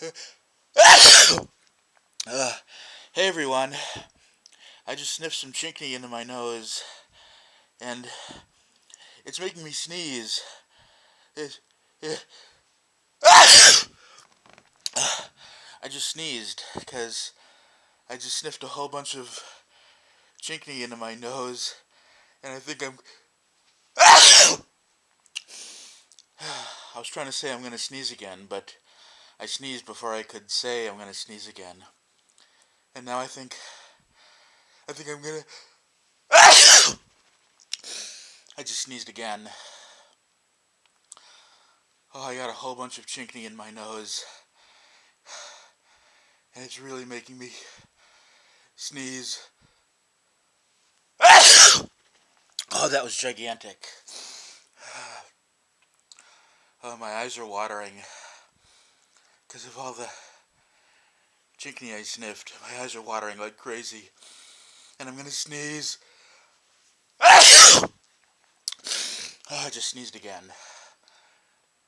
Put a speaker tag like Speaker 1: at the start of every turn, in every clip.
Speaker 1: Hey everyone, I just sniffed some Chhinkni into my nose, and it's making me sneeze. It, it, I just sneezed because I just sniffed a whole bunch of Chhinkni into my nose, and I think I'm. I was trying to say I'm going to sneeze again, but I sneezed before I could say I'm going to sneeze again. And now I think I'm going to. I just sneezed again. Oh, I got a whole bunch of Chhinkni in my nose, and it's really making me sneeze. Oh, that was gigantic. Oh, my eyes are watering because of all the Chhinkni I sniffed. My eyes are watering like crazy, and I'm gonna sneeze. Oh, I just sneezed again.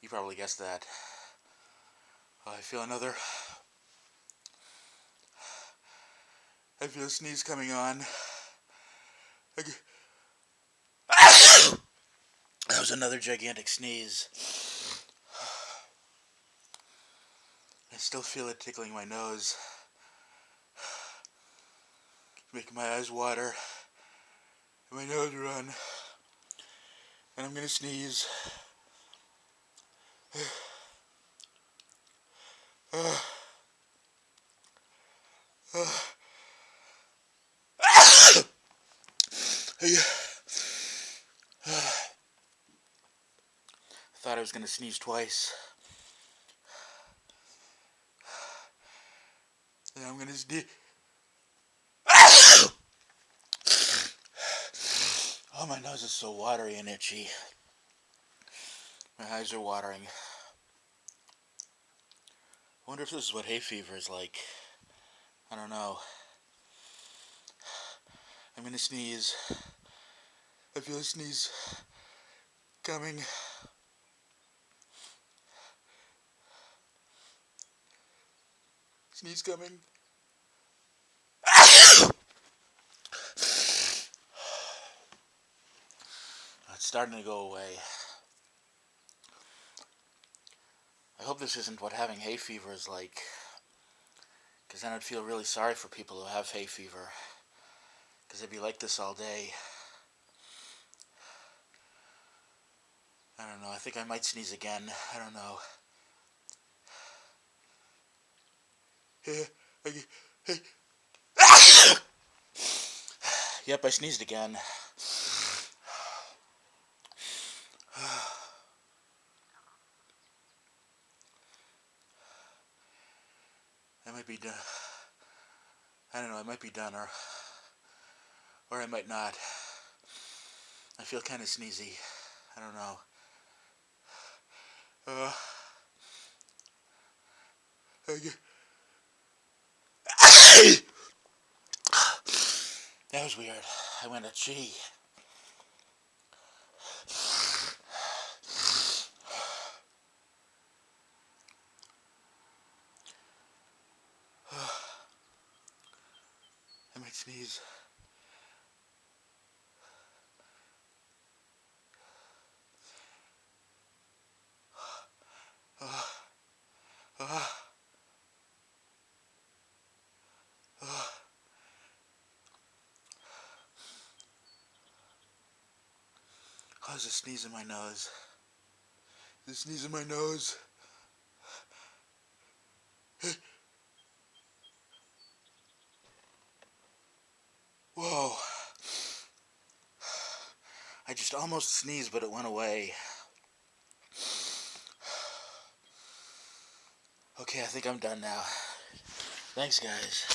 Speaker 1: You probably guessed that. Oh, I feel a sneeze coming on. That was another gigantic sneeze. I still feel it tickling my nose, making my eyes water, and my nose run, and I'm gonna sneeze. I thought I was gonna sneeze twice. And I'm gonna sneeze. Oh, my nose is so watery and itchy. My eyes are watering. I wonder if this is what hay fever is like. I don't know. I'm gonna sneeze. I feel a sneeze coming. Sneeze coming. It's starting to go away. I hope this isn't what having hay fever is like, because then I'd feel really sorry for people who have hay fever, because they'd be like this all day. I don't know, I think I might sneeze again. I don't know. Yep, I sneezed again. I might be done. I don't know, I might be done, or I might not. I feel kind of sneezy. I don't know. That was weird. I went a gee. I might sneeze. Oh, there's a sneeze in my nose. There's a sneeze in my nose. Whoa. I just almost sneezed, but it went away. Okay, I think I'm done now. Thanks, guys.